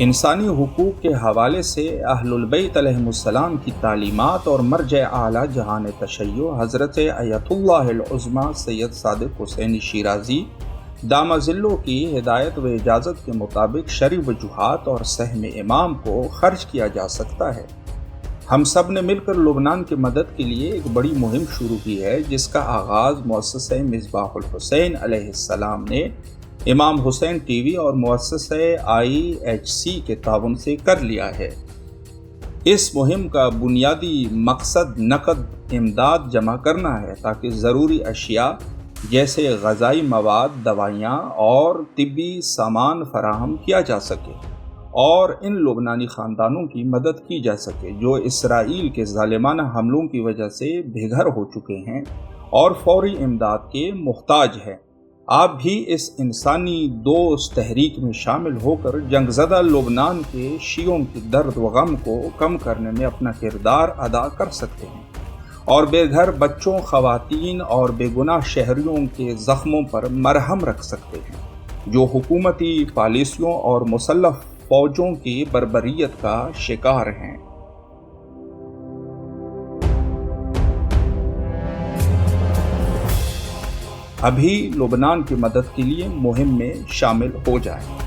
انسانی حقوق کے حوالے سے اہل البیت علیہم السلام کی تعلیمات اور مرجع اعلیٰ جہان تشیع حضرت ایت اللہ العظمیٰ سید صادق حسین شیرازی دامہ ظلہ کی ہدایت و اجازت کے مطابق شرعی وجوہات اور سہم امام کو خرچ کیا جا سکتا ہے۔ ہم سب نے مل کر لبنان کی مدد کے لیے ایک بڑی مہم شروع کی ہے، جس کا آغاز مؤسسہ مصباح الحسین علیہ السلام نے امام حسین ٹی وی اور مؤسسہ IHC کے تعاون سے کر لیا ہے۔ اس مہم کا بنیادی مقصد نقد امداد جمع کرنا ہے تاکہ ضروری اشیاء جیسے غذائی مواد، دوائیاں اور طبی سامان فراہم کیا جا سکے اور ان لبنانی خاندانوں کی مدد کی جا سکے جو اسرائیل کے ظالمانہ حملوں کی وجہ سے بے گھر ہو چکے ہیں اور فوری امداد کے محتاج ہیں۔ آپ بھی اس انسانی دوست تحریک میں شامل ہو کر جنگ زدہ لبنان کے شیعوں کے درد و غم کو کم کرنے میں اپنا کردار ادا کر سکتے ہیں اور بے گھر بچوں، خواتین اور بے گناہ شہریوں کے زخموں پر مرہم رکھ سکتے ہیں جو حکومتی پالیسیوں اور مسلح فوجوں کی بربریت کا شکار ہیں۔ ابھی لبنان کی مدد کے لیے مہم میں شامل ہو جائیں۔